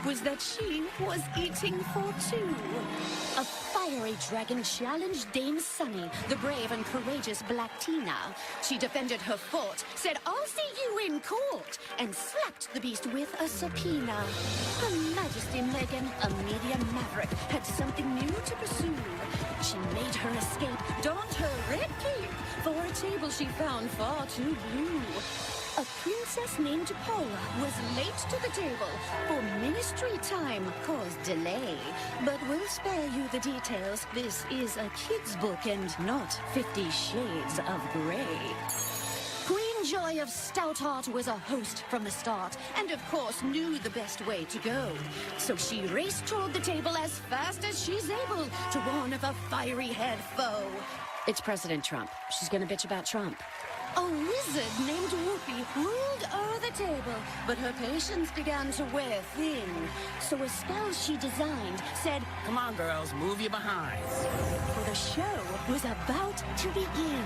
was that she was eating for two. A fiery dragon challenged Dame Sunny, the brave and courageous Black Tina. She defended her fort, said, "I'll see you in court," and slapped the beast with a subpoena. Her Majesty Megan, a media maverick, had something new to pursue. She made her escape, donned her red cape, for a table she found far too blue. A princess named Paula was late to the table, for ministry time caused delay. But we'll spare you the details. This is a kid's book and not 50 Shades of Grey. Queen Joy of Stoutheart was a host from the start, and of course knew the best way to go. So she raced toward the table as fast as she's able to warn of a fiery-haired foe. It's President Trump. She's gonna bitch about Trump. A wizard named Whoopi ruled o'er the table, but her patience began to wear thin. So a spell she designed said, "Come on, girls, move your behinds." For the show was about to begin.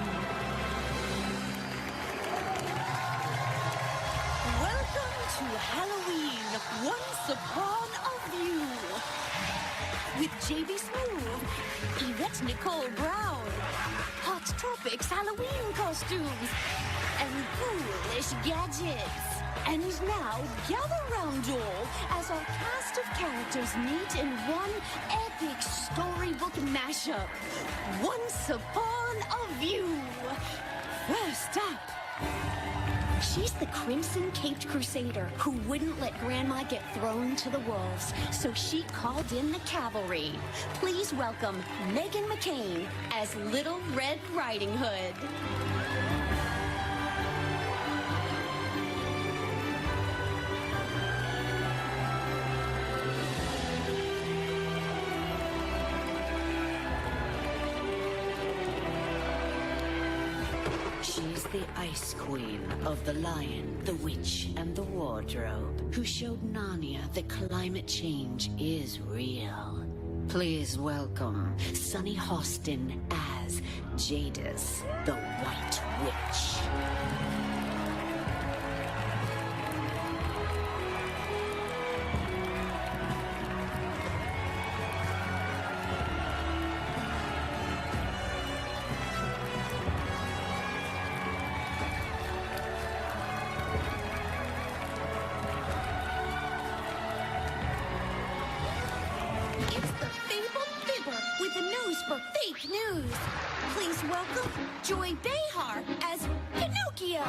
Welcome to Halloween, Once Upon a View. With J.B. Smoove, Yvette Nicole Brown, Hot Topics Halloween costumes, and ghoulish gadgets. And now, gather round all as our cast of characters meet in one epic storybook mashup. Once Upon a View. First up, she's the crimson-caped crusader who wouldn't let Grandma get thrown to the wolves, so she called in the cavalry. Please welcome Meghan McCain as Little Red Riding Hood. She's the Ice Queen of the Lion, the Witch, and the Wardrobe, who showed Narnia that climate change is real. Please welcome Sunny Hostin as Jadis, the White Witch. It's the fabled fibber with a nose for fake news. Please welcome Joy Behar as Pinocchio. I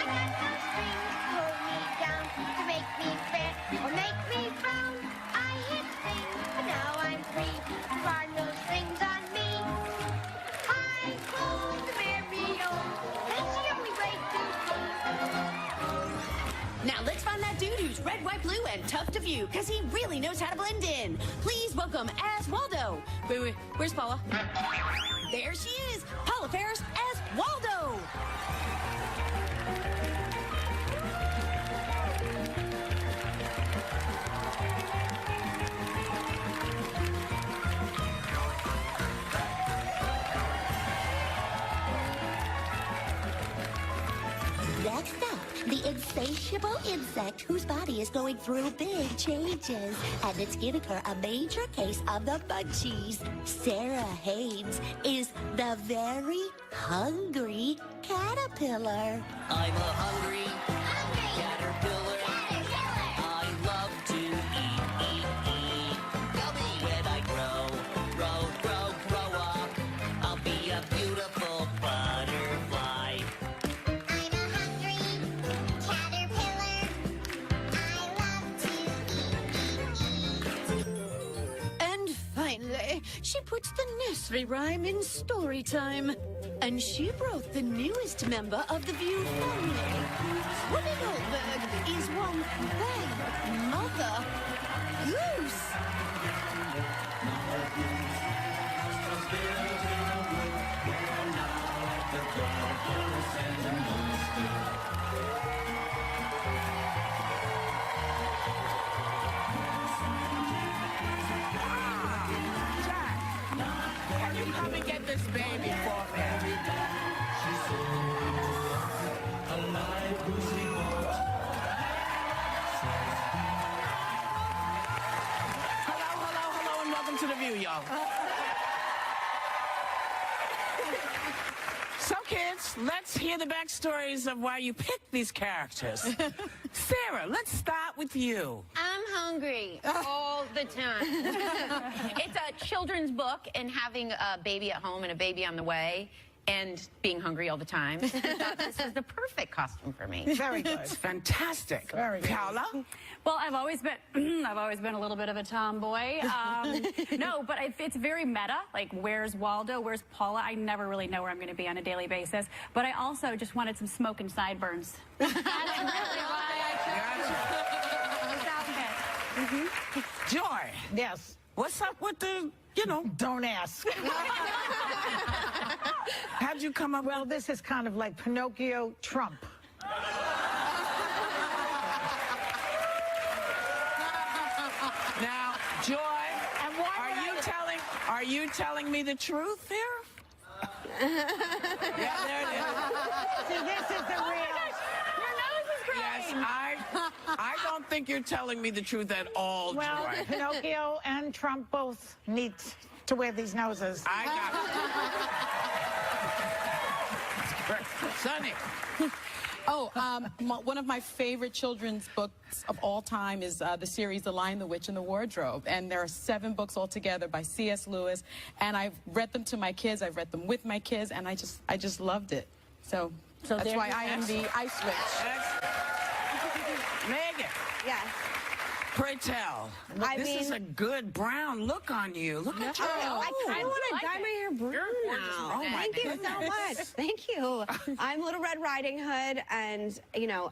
got no strings to hold me down, to make me fret or make me frown. I hit things, but now I'm free. There are no strings on me. I pulled the merry-o. That's the only way to see. Now let's find that dude who's red, white, blue, and tough to view, because he really knows how to blend in. Please welcome as Waldo. Wait, where's Paula? There she is, Paula Ferris as Waldo. Next up, the insatiable insect whose body is going through big changes, and it's giving her a major case of the munchies. Sarah Haynes is the very hungry caterpillar. I'm a hungry caterpillar. I love to eat. When I grow up, I'll be a beautiful butterfly. I'm a hungry caterpillar. I love to eat. And finally, she puts the nursery rhyme in story time. And she brought the newest member of the View family. Whoopi Goldberg is one bad mother goose. Can you come and get this baby for me? Welcome to the View, y'all. So, kids, let's hear the backstories of why you picked these characters. Sarah, let's start with you. I'm hungry all the time. It's a children's book, and having a baby at home and a baby on the way and being hungry all the time, I thought this was the perfect costume for me. Very good. It's fantastic. Very good. Paola? Well, I've always been a little bit of a tomboy. No, but it's very meta. Like, where's Waldo? Where's Paula? I never really know where I'm going to be on a daily basis. But I also just wanted some smoke and sideburns. That's really why I chose. Joy, Yes. what's up with the, Don't ask. how'd you come up Well, this is kind of like Pinocchio Trump. Now, Joy, And why would are you telling me the truth here? Yeah, there it is. See, this is the real. Yes, I don't think you're telling me the truth at all, Well, Joy. Pinocchio and Trump both need to wear these noses. I got it. Sonny. Oh, one of my favorite children's books of all time is the series The Lion, the Witch, and the Wardrobe. And there are 7 books altogether by C.S. Lewis. And I've read them to my kids. I've read them with my kids. And I just loved it. So that's there why you I am the I switch. Megan, Yes. pray tell. This is a good brown look on you. Look at you. I kind of want to dye my hair blue now. Oh, my Thank you so much. Thank you. I'm Little Red Riding Hood, and,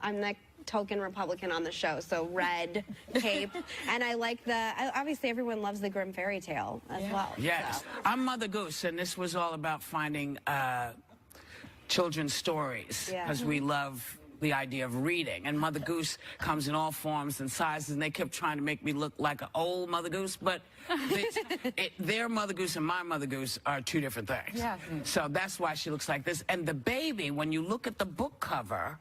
I'm the token Republican on the show, so red cape. And I like obviously everyone loves the Grimm fairy tale as well. Yes. So. I'm Mother Goose, and this was all about finding children's stories, Yeah. because we love the idea of reading. And Mother Goose comes in all forms and sizes, and they kept trying to make me look like an old Mother Goose, but their Mother Goose and my Mother Goose are 2 different things. Yeah. So that's why she looks like this. And the baby, when you look at the book cover,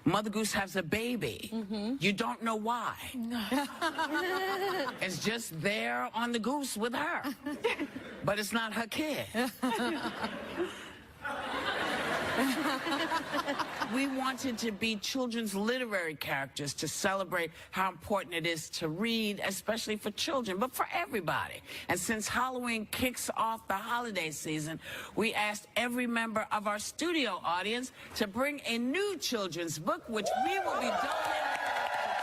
Mother Goose has a baby. You don't know why. It's just there on the goose with her. But it's not her kid. We wanted to be children's literary characters to celebrate how important it is to read, especially for children, but for everybody. And since Halloween kicks off the holiday season, we asked every member of our studio audience to bring a new children's book, which we will be donating to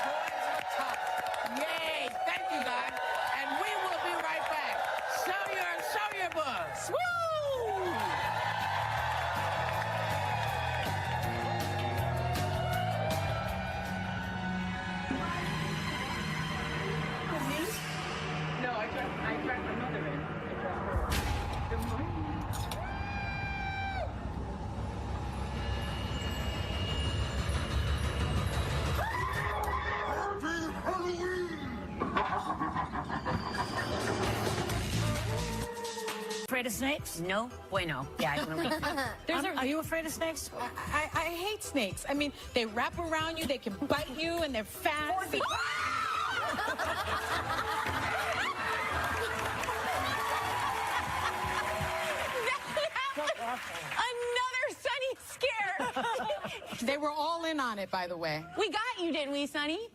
Toys for Tots. Yay! Thank you, guys. And we will be right back. Show your books. Woo! Afraid of snakes? No bueno. Yeah, I want to Are you afraid of snakes? I hate snakes. I mean, they wrap around you, they can bite you, and they're fast. Another Sunny scare. They were all in on it, by the way. We got you, didn't we, Sunny?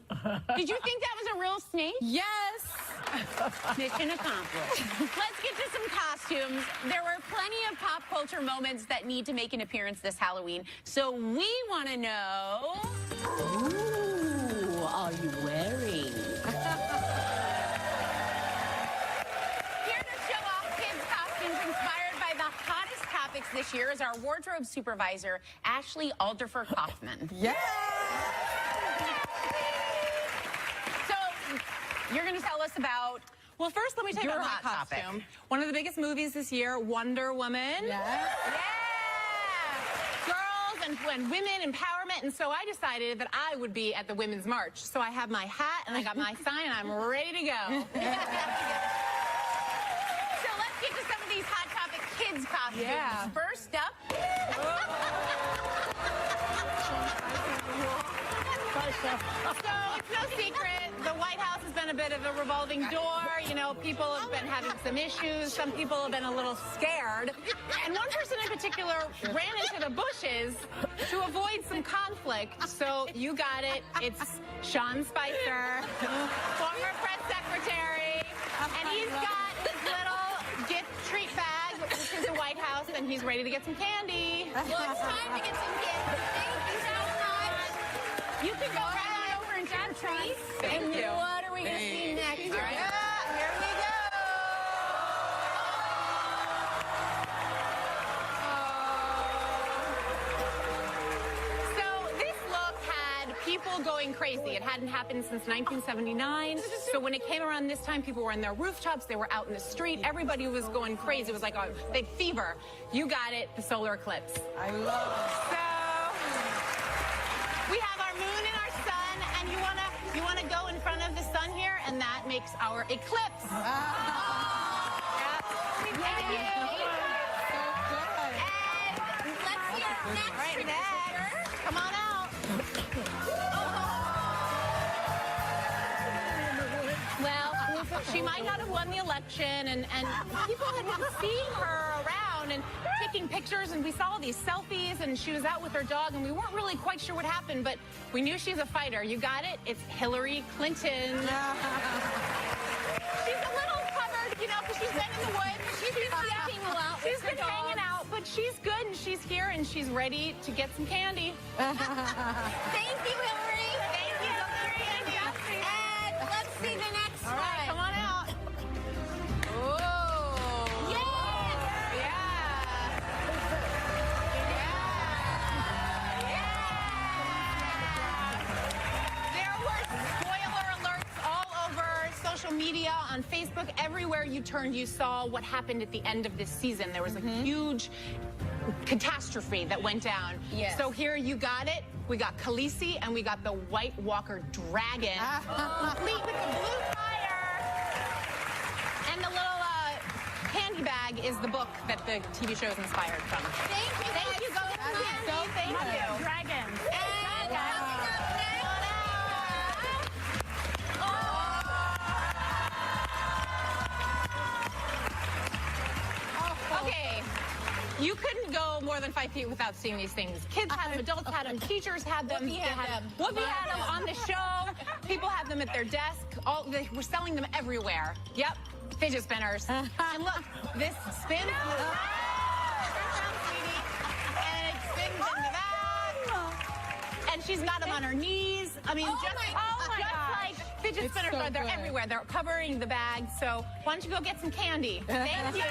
Did you think that was a real snake? Yes. Mission accomplished. Let's get to some costumes. There were plenty of pop culture moments that need to make an appearance this Halloween. So we want to know... Ooh, are you wearing? Here to show off kids' costumes inspired by the hottest topics this year is our wardrobe supervisor, Ashley Alderfer Kaufman. Yes. So you're going to tell us about... Well, first, let me tell you Your about my hot costume. topic. One of the biggest movies this year, Wonder Woman. Yes. Yeah! Girls and women empowerment, and so I decided that I would be at the Women's March. So I have my hat, and I got my sign, and I'm ready to go. So let's get to some of these Hot Topic kids costumes. Yeah. First up... So it's no secret, the White House has been a bit of a revolving door. You know, people have been having some issues. Some people have been a little scared. And one person in particular ran into the bushes to avoid some conflict. So you got it. It's Sean Spicer, former press secretary. And he's got his little gift treat bag, which is the White House, and he's ready to get some candy. Well, it's time to get some gifts. Thank you so much. You can go right on over and grab treats. Thank you. What are we going to see next? All right, here we go. So this look had people going crazy. It hadn't happened since 1979. So when it came around this time, people were in their rooftops. They were out in the street. Everybody was going crazy. It was like a big fever. You got it, the solar eclipse. I love it. So we have our moon and our sun, and you wanna go in front of the sun here, and that makes our eclipse. Yep. Thank you. And let's see our next All right, trick next. picture. Come on out. Well, she might not have won the election, and people had been seeing her around and taking pictures, and we saw these selfies, and she was out with her dog, and we weren't really quite sure what happened, but we knew she's a fighter. You got it? It's Hillary Clinton. She's a little covered, you know, because she's been in the woods. She's been sleeping a lot. She's been hanging out, but she's good, and she's here, and she's ready to get some candy. Thank you, Hillary. Thank you, Hillary. And let's see the next All right, one. come on out. Oh. Yeah. There were spoiler alerts all over social media, on Facebook, everywhere you turned, you saw what happened at the end of this season. There was a huge catastrophe that went down. Yes. So here you got it. We got Khaleesi and we got the White Walker dragon, complete with the blue fire. And the little candy bag is the book that the TV show is inspired from. Thank you. Thank you, go guys. Candy. So thank you. Dragons. And coming up Oh. Okay. You couldn't go more than 5 feet without seeing these things. Kids had them, adults had them, teachers had them. Whoopi had them. Whoopi had them on the show. People have them at their desk. They were selling them everywhere. Yep, fidget spinners. And look, this spins. And it spins into that. And she's got them on her knees. I mean, just like fidget spinners, so they're good. everywhere. They're covering the bag. So why don't you go get some candy? Thank you.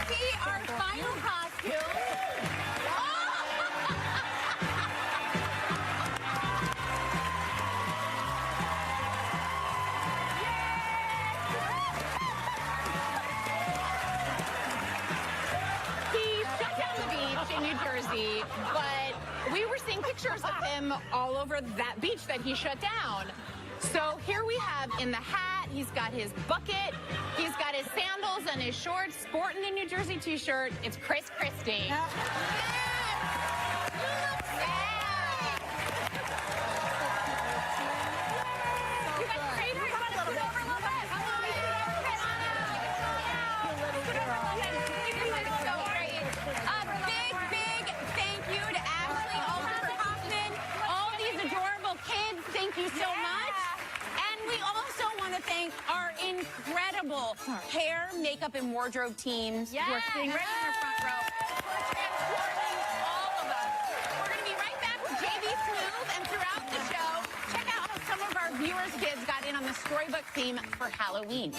let's see our final costume. He shut down the beach in New Jersey, but we were seeing pictures of him all over that beach that he shut down. So here we have in the hat, he's got his bucket, he's got his sandals and his shorts, sporting the New Jersey t-shirt. It's Chris Christie. You guys crazy? Come on, scoot over a little bit. Come on. Big thank you to Ashley, Oliver Kaufman, all these adorable kids. Thank you so much. And we also want to thank our incredible hair, makeup, and wardrobe teams who are sitting right in the front row. For transporting all of us. We're going to be right back with JV Smooth, and throughout the show, check out how some of our viewers' kids got in on the storybook theme for Halloween.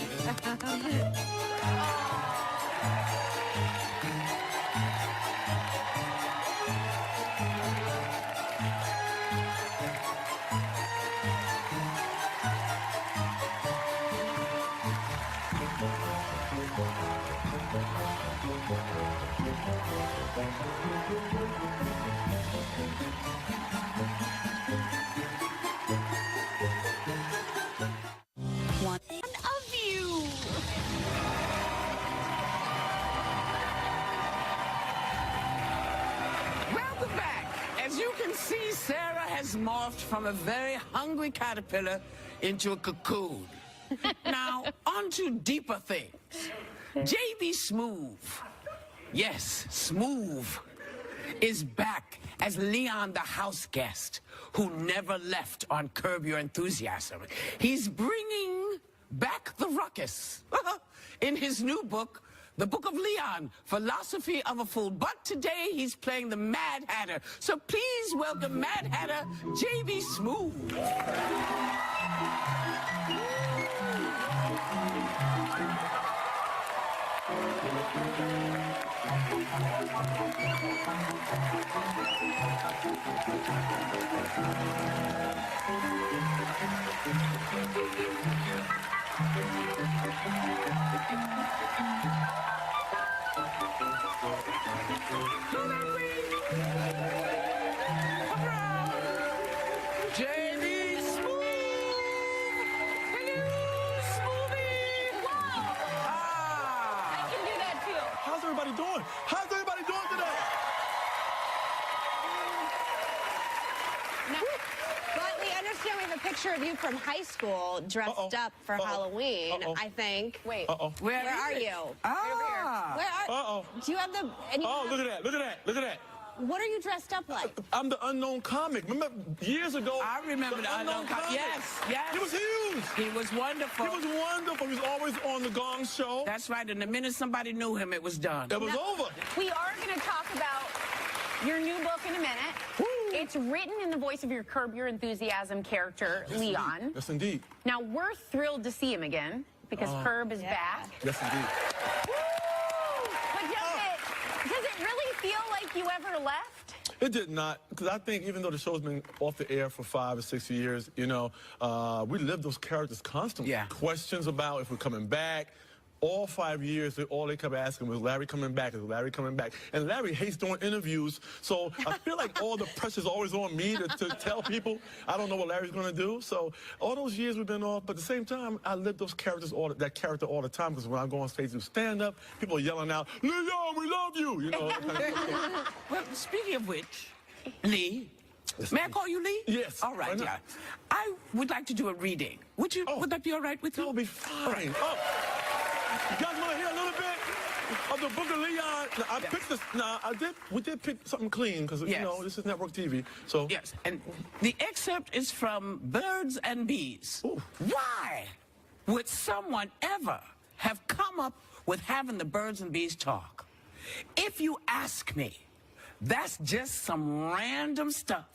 One of you. morphed from a very hungry caterpillar into a cocoon. Now, on to deeper things. J.B. Smoove, yes, Smoove, is back as Leon the house guest who never left on Curb Your Enthusiasm. He's bringing back the ruckus in his new book, The Book of Leon, Philosophy of a Fool. But today he's playing the Mad Hatter. So please welcome Mad Hatter, J.B. Smoove. J.B. Smoove! Hello, Smoothie! Wow! I can do that too. How's everybody doing? How's everybody doing today? Well, we understand we have a picture of you from high school dressed up for Halloween, I think. Wait. Where are you? Ah! Where are Do you have the... and you have- Look at that, look at that, look at that. What are you dressed up like? I'm the Unknown Comic. Remember years ago? I remember the Unknown Comic. Yes, yes. He was huge. He was wonderful. He was wonderful. He was always on the Gong Show. That's right, and the minute somebody knew him, it was done. It was over. We are going to talk about your new book in a minute. Woo. It's written in the voice of your Curb Your Enthusiasm character, Yes, Leon. Indeed. Yes, indeed. Now, we're thrilled to see him again because Curb is back. Yes, indeed. But does it really feel like you ever left? It did not, because I think even though the show's been off the air for 5 or 6 years, you know, we lived those characters constantly. Yeah. Questions about if we're coming back. All 5 years, all they kept asking was, Larry coming back? Is Larry coming back? And Larry hates doing interviews, so I feel like all the pressure's always on me to tell people I don't know what Larry's going to do. So all those years we've been off, but at the same time, I live those characters, that character all the time, because when I go on stage to stand up, people are yelling out, Leon, we love you! You know, that kind of thing. Well, speaking of which, Lee, may I call you Lee? Yes. All right, yeah. I would like to do a reading. Would that be all right with you? That would be fine. Oh, you guys want to hear a little bit of the Book of Leon? Now, I picked this. Now, we did pick something clean because you know this is network TV. So yes, and the excerpt is from Birds and Bees. Ooh. Why would someone ever have come up with having the birds and bees talk? If you ask me, that's just some random stuff.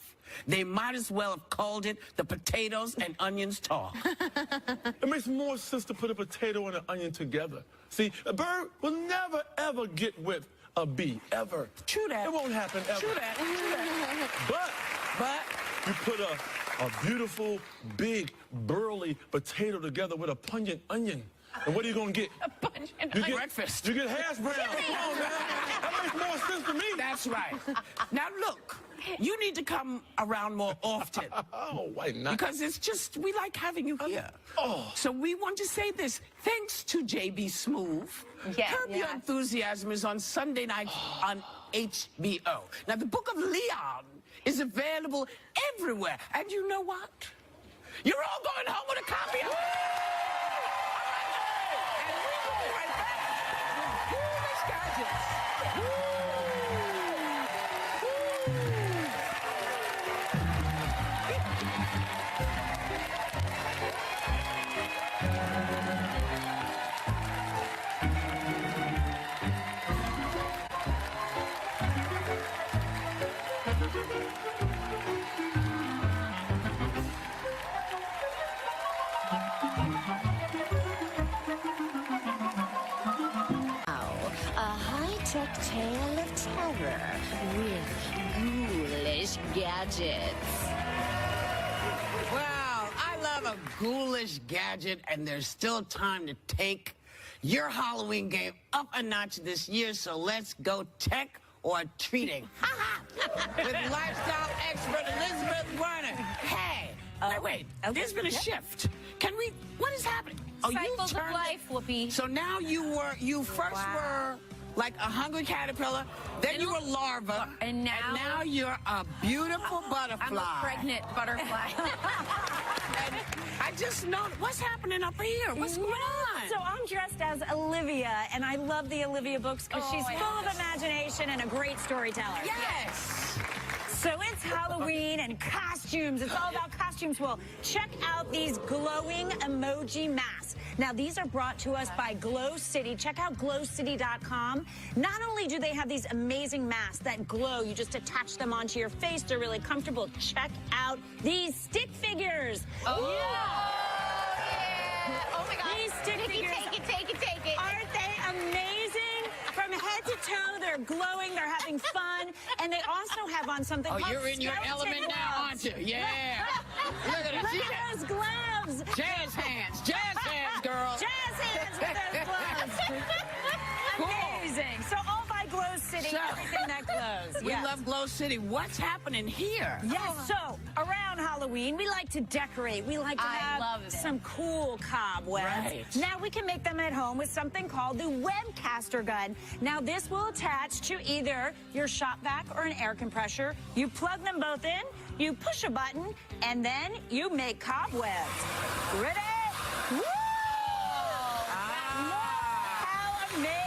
They might as well have called it the potatoes and onions talk. It makes more sense to put a potato and an onion together. See, a bird will never, ever get with a bee, ever. True that. It won't happen ever. True that. True that. But you put a beautiful, big, burly potato together with a pungent onion. And what are you going to get? A bunch of You get breakfast. You get hash brown. Come on, man. That makes more sense to me. That's right. Now, look, you need to come around more often. Oh, why not? Because it's just, we like having you here. Oh. So we want to say this. Thanks to J.B. Smoove, Yes. Curb Your Enthusiasm is on Sunday nights on HBO. Now, the Book of Leon is available everywhere. And you know what? You're all going home with a copy of it. And we'll be right back with Ghoulish Gadgets. A high-tech tale of terror with ghoulish gadgets. Well, I love a ghoulish gadget, and there's still time to take your Halloween game up a notch this year, so let's go tech or treating. With lifestyle expert Elizabeth Werner. Hey, wait, there's been a shift. What is happening? Cycles of life, Whoopi. So now you first were like a hungry caterpillar. Then you were larva. And now you're a beautiful butterfly. I'm a pregnant butterfly. And I just know what's happening up here. What's going on? So I'm dressed as Olivia, and I love the Olivia books because she's full of imagination and a great storyteller. Yes. So it's Halloween and costumes. It's all about costumes. Well, check out these glowing emoji masks. Now, these are brought to us by Glow City. Check out glowcity.com. Not only do they have these amazing masks that glow, you just attach them onto your face. They're really comfortable. Check out these stick figures. Oh, yeah. Oh, my God. These stick figures. Take it. Aren't they amazing? From head to toe, they're glowing, they're having fun, and they also have on something called you're in your skeleton element now, gloves. aren't you? Yeah. Look at that. Look at those gloves. Jazz hands, girl. Jazz hands with those gloves. Amazing. So all by Glow City, everything that glows. We love Glow City. What's happening here? Yes, so around Halloween, we like to decorate. We like to have some cool cobwebs. Right. Now we can make them at home with something called the Webcaster gun. Now this will attach to either your shop vac or an air compressor. You plug them both in, you push a button, and then you make cobwebs. Ready? Woo! How amazing!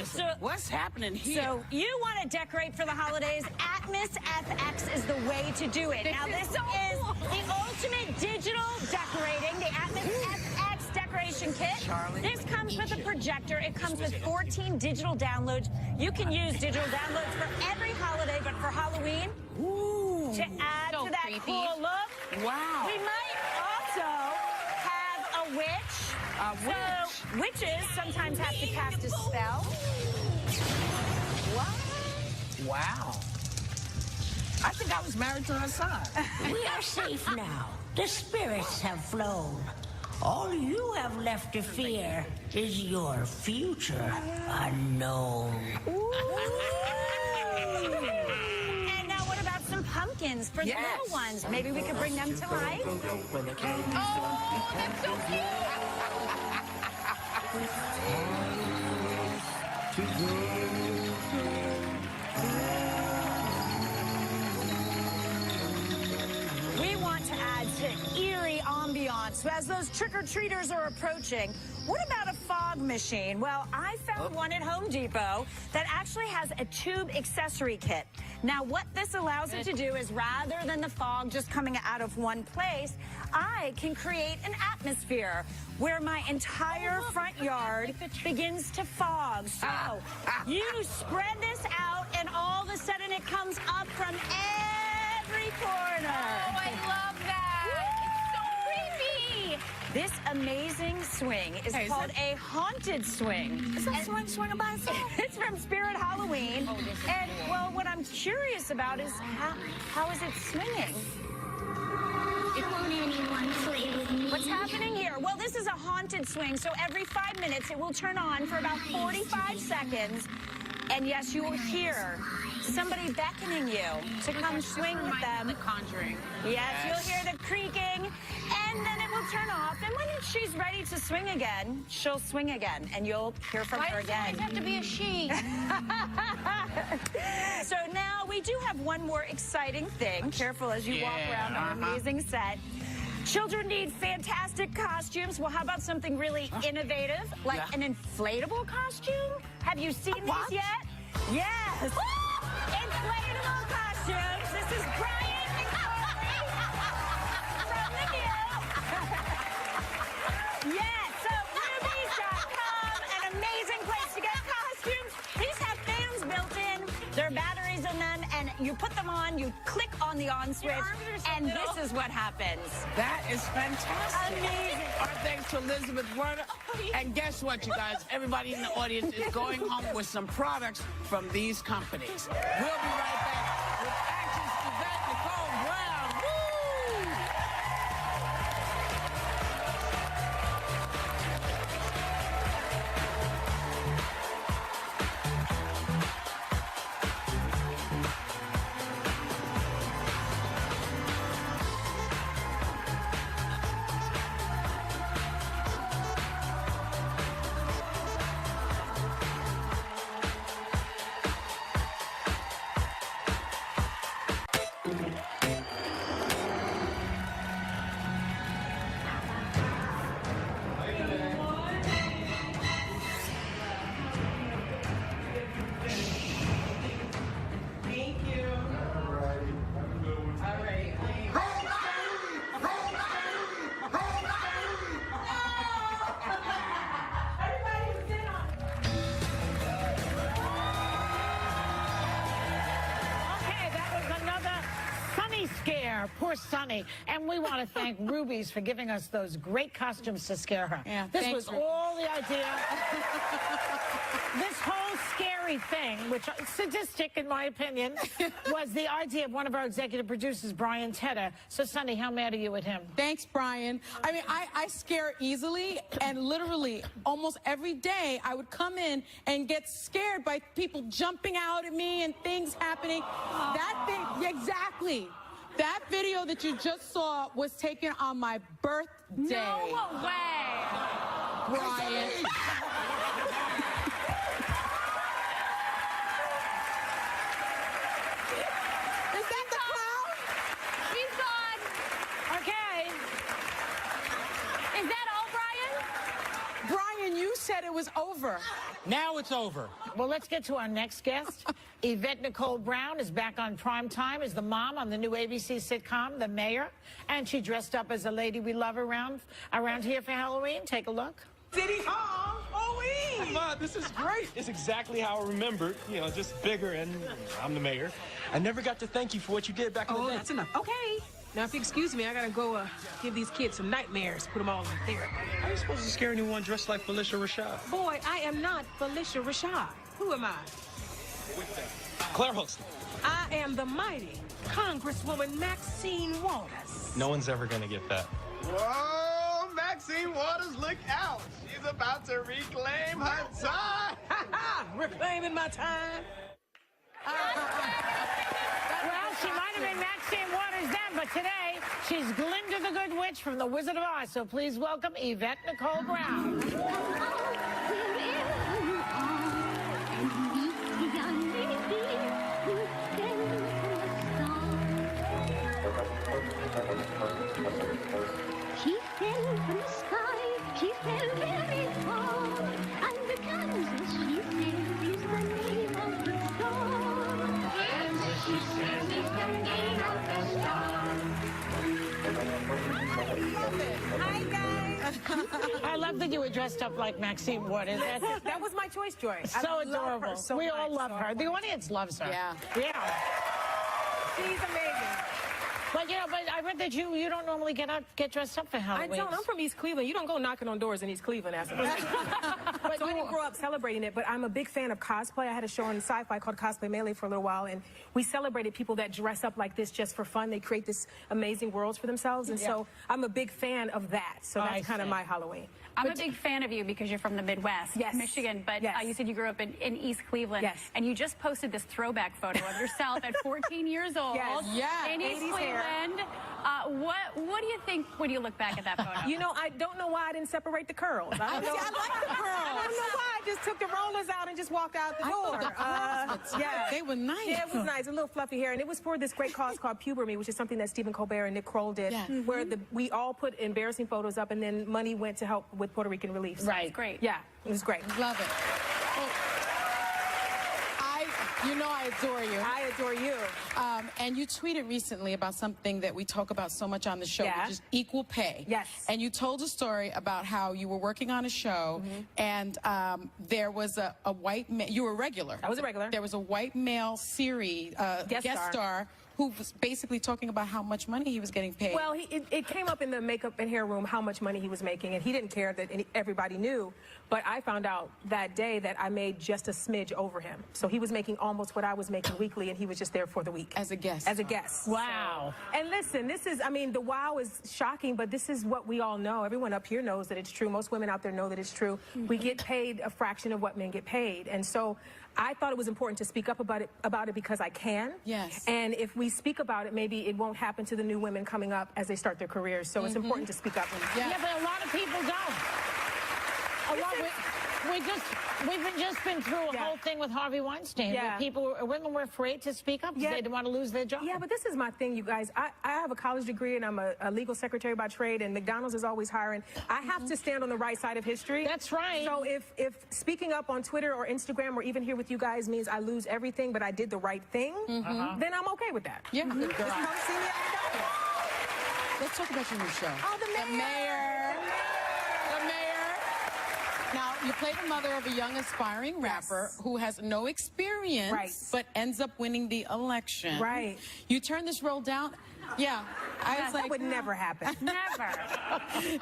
So, what's happening here? So you want to decorate for the holidays? Atmos FX is the way to do it. Now this is the ultimate digital decorating, the Atmos FX decoration kit. This comes with a projector. It comes with 14 digital downloads. You can use digital downloads for every holiday, but for Halloween, to add to that cool look, we might also have a witch. So witches sometimes have to cast a spell. What? Wow. I think I was married to her son. We are safe now. The spirits have flown. All you have left to fear is your future unknown. And now what about some pumpkins for the little ones? Maybe we could bring them to life? Oh, that's so cute. We want to add to eerie ambiance as those trick-or-treaters are approaching. What about a fog machine? Well, I found one at Home Depot that actually has a tube accessory kit. Now, what this allows it to do is rather than the fog just coming out of one place, I can create an atmosphere where my entire front yard begins to fog. So you spread this out and all of a sudden it comes up from every corner. Oh, I love that. It's so creepy. This amazing swing is called a haunted swing. Is that swing by itself? It's from Spirit Halloween. And, well, what I'm curious about is how is it swinging? Won't anyone play with me? What's happening here? Well, this is a haunted swing, so every 5 minutes it will turn on for about 45 seconds. And yes, you will hear somebody beckoning you to come swing with them. The Conjuring. Yes, you'll hear the creaking, and then it will turn off. And when she's ready to swing again, she'll swing again, and you'll hear from her again. Why does it always have to be a she? So now we do have one more exciting thing. Careful as you walk around our amazing set. Children need fantastic costumes. Well, how about something really innovative, like an inflatable costume? Have you seen these yet? Yes. Inflatable costumes. This is Brian and Corey from the new. Yes, so Rubies.com, an amazing place to get costumes. These have fans built in. There are batteries in them, and you put them on, you click on the on switch, and this is what happens. That is fantastic. Amazing. Our thanks to Elizabeth Werner. And guess what, you guys? Everybody in the audience is going home with some products from these companies. We'll be right back with Actress Yvette Nicole Brown. Woo! poor Sunny. And we want to thank Rubies for giving us those great costumes to scare her. Yeah, this thanks, was all the idea. This whole scary thing, which sadistic in my opinion, was the idea of one of our executive producers, Brian Tedder. So, Sunny, how mad are you at him? Thanks, Brian. I mean, I scare easily, and literally almost every day I would come in and get scared by people jumping out at me and things happening. That thing, exactly. That video that you just saw was taken on my birthday. No way. Brian. He's gone. Okay. Is that all, Brian? Brian, you said it was over. Now it's over. Well, let's get to our next guest. Yvette Nicole Brown is back on prime time as the mom on the new ABC sitcom, The Mayor. And she dressed up as a lady we love around here for Halloween. Take a look. City Hall, Ma, this is great. It's exactly how I remembered, you know, just bigger, and I'm the mayor. I never got to thank you for what you did back in the day. Oh, that's enough. Okay. Now, if you excuse me, I gotta go give these kids some nightmares, put them all in therapy. How are you supposed to scare anyone dressed like Felicia Rashad? Boy, I am not Felicia Rashad. Who am I? Claire Huxley. I am the mighty Congresswoman Maxine Waters. No one's ever gonna get that. Whoa, Maxine Waters, look out. She's about to reclaim her time. Reclaiming my time. Well, she might have been Maxine Waters then, but today she's Glinda the Good Witch from The Wizard of Oz. So please welcome Yvette Nicole Brown. She fell from the sky, she fell very far, and the Kansas, she said, is the name of the star. Kansas, she says, is the name of the star. Hi, guys. I love that you were dressed up like Maxine Waters. That was my choice, Joy. So I love adorable. her so we all much. love her. The audience loves her. Yeah. Yeah. She's amazing. But, you know, but I read that you don't normally get dressed up for Halloween. I don't. I'm from East Cleveland. You don't go knocking on doors in East Cleveland, so I didn't grow up celebrating it, but I'm a big fan of cosplay. I had a show on Sci-Fi called Cosplay Melee for a little while, and we celebrated people that dress up like this just for fun. They create this amazing worlds for themselves, and so I'm a big fan of that. So that's kind of my Halloween. I'm a big fan of you because you're from the Midwest, Michigan, but you said you grew up in East Cleveland. Yes. And you just posted this throwback photo of yourself at 14 years old in East Cleveland. What do you think when you look back at that photo? You know, I don't know why I didn't separate the curls. I don't know. I like the curls. I don't know why. I just took the rollers out and just walked out the door. They were nice. Yeah, it was nice. A little fluffy hair. And it was for this great cause called Puber Me, which is something that Stephen Colbert and Nick Kroll did, where we all put embarrassing photos up, and then money went to help with Puerto Rican relief. So Right. It was great. Yeah, it was great. Love it. You know I adore you. I adore you. And you tweeted recently about something that we talk about so much on the show, Yeah. which is equal pay. Yes. And you told a story about how you were working on a show, and there was a white male. You were a regular. I was a regular. There was a white male series guest star who was basically talking about how much money he was getting paid. Well, it came up in the makeup and hair room how much money he was making, and he didn't care that everybody knew. But I found out that day that I made just a smidge over him. So he was making almost what I was making weekly, and he was just there for the week. As a guest. As a guest. Wow. So, and listen, this is, I mean, the wow is shocking, but this is what we all know. Everyone up here knows that it's true. Most women out there know that it's true. We get paid a fraction of what men get paid. And so I thought it was important to speak up about it because I can. Yes. And if we speak about it, maybe it won't happen to the new women coming up as they start their careers. So it's important to speak up. Yeah, but a lot of people don't. We've just been through a whole thing with Harvey Weinstein. Yeah. Where women were afraid to speak up because they didn't want to lose their job. Yeah, but this is my thing, you guys. I have a college degree, and I'm a legal secretary by trade, and McDonald's is always hiring. I have to stand on the right side of history. That's right. So if speaking up on Twitter or Instagram or even here with you guys means I lose everything, but I did the right thing, then I'm okay with that. Yeah. Good girl. Just come see me at the Let's talk about your new show. Oh, the mayor. The mayor. Now, you play the mother of a young aspiring rapper who has no experience, but ends up winning the election. Right. You turn this role down. Yeah. I was like, that would never happen. Never.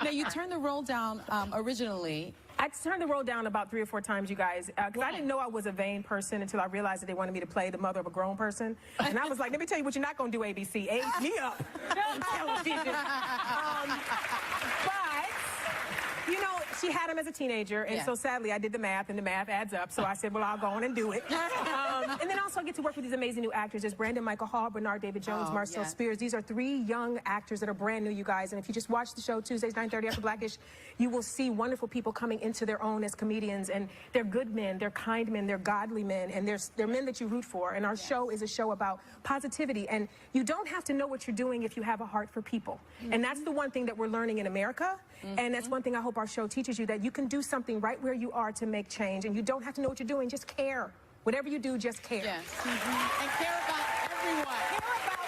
Now, you turned the role down originally. I turned the role down about 3 or 4 times, you guys, because I didn't know I was a vain person until I realized that they wanted me to play the mother of a grown person. And I was like, let me tell you what you're not going to do, ABC. Age me up on television. But, you know, she had him as a teenager, and so sadly I did the math, and the math adds up. So I said, well, I'll go on and do it. And then also I get to work with these amazing new actors. There's Brandon Michael Hall, Bernard David Jones, Marcel Spears. These are 3 young actors that are brand new, you guys. And if you just watch the show Tuesdays, 9:30 after Blackish, you will see wonderful people coming into their own as comedians. And they're good men, they're kind men, they're godly men, and they're men that you root for. And our show is a show about positivity. And you don't have to know what you're doing if you have a heart for people. And that's the one thing that we're learning in America. And that's one thing I hope our show teaches you, that you can do something right where you are to make change. And you don't have to know what you're doing, just care. Whatever you do, just care. Yes. And care about everyone. Care about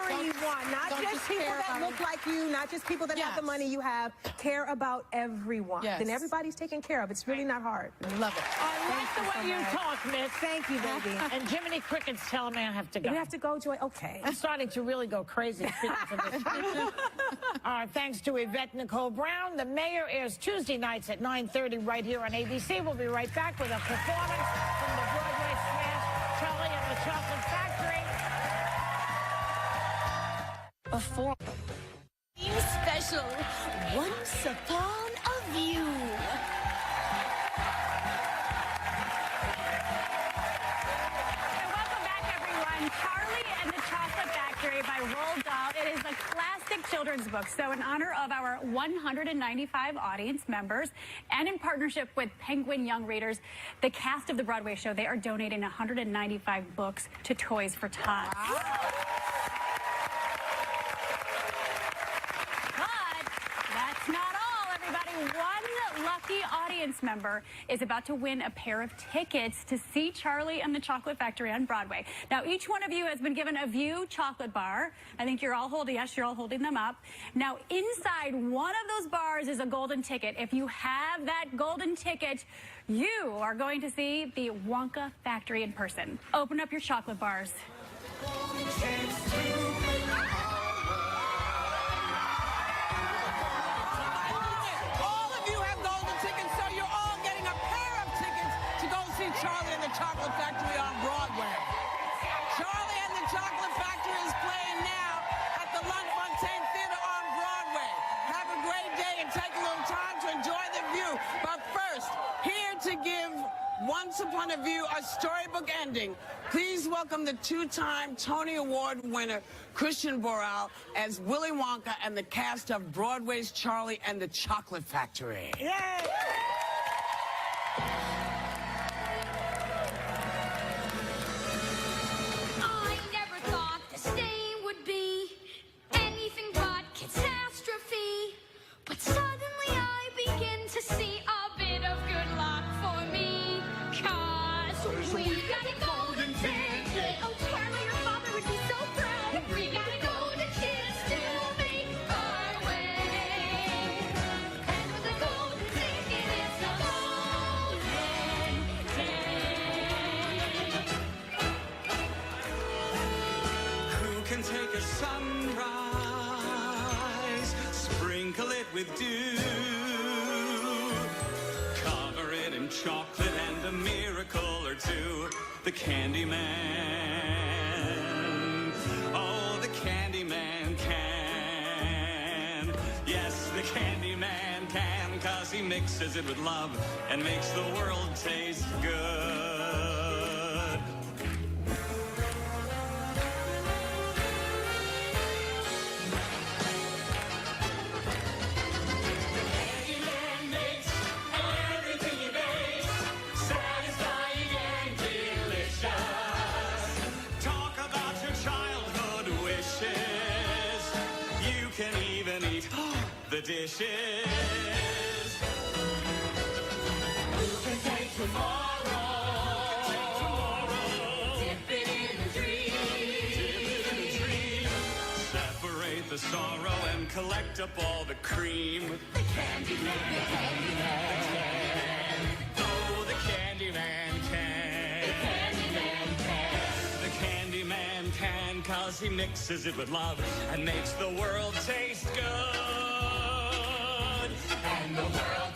everyone, not just people that look like you, not just people that have the money you have. Care about everyone. Yes. Then everybody's taken care of. It's really not hard. Love it. I like the way you talk, miss. Thank you, baby. And Jiminy Cricket's telling me I have to go. You have to go, Joy? Okay. I'm starting to really go crazy. All right, thanks to Yvette Nicole Brown. The Mayor airs Tuesday nights at 9:30 right here on ABC. We'll be right back with a performance from the Broadway smash Charlie and the Chocolate Factory. Before special, Once Upon a View. Welcome back, everyone. Charlie and the Chocolate Factory by Roald Dahl. It is a classic children's book. So in honor of our 195 audience members and in partnership with Penguin Young Readers, the cast of the Broadway show, they are donating 195 books to Toys for Tots. That's not all, everybody. One lucky audience member is about to win a pair of tickets to see Charlie and the Chocolate Factory on Broadway. Now, each one of you has been given a View chocolate bar. I think you're all holding, yes, you're all holding them up. Now, inside one of those bars is a golden ticket. If you have that golden ticket, you are going to see the Wonka Factory in person. Open up your chocolate bars. Charlie and the Chocolate Factory on Broadway. Charlie and the Chocolate Factory is playing now at the Lunt-Fontanne Theater on Broadway. Have a great day and take a little time to enjoy the view. But first, here to give Once Upon a View a storybook ending, please welcome the 2-time Tony Award winner, Christian Borle, as Willy Wonka and the cast of Broadway's Charlie and the Chocolate Factory. Yay! But suddenly I begin to see a bit of good luck for me. 'Cause we got a golden ticket. Oh, Charlie, your father would be so proud. We got a golden chance to make our way. And with a golden ticket, it's a golden day. Who can take a sunrise? Sprinkle it with dew, cover it in chocolate and a miracle or two. The Candyman, oh, the Candyman can. Yes, the Candyman can, 'cause he mixes it with love and makes the world taste good. The dishes. Who can take tomorrow? Dip it in a dream. Separate the sorrow and collect up all the cream. The Candyman. The Candyman. Oh, the Candyman can. The Candyman can. The Candyman can, cause he mixes it with love and makes the world taste good. And the world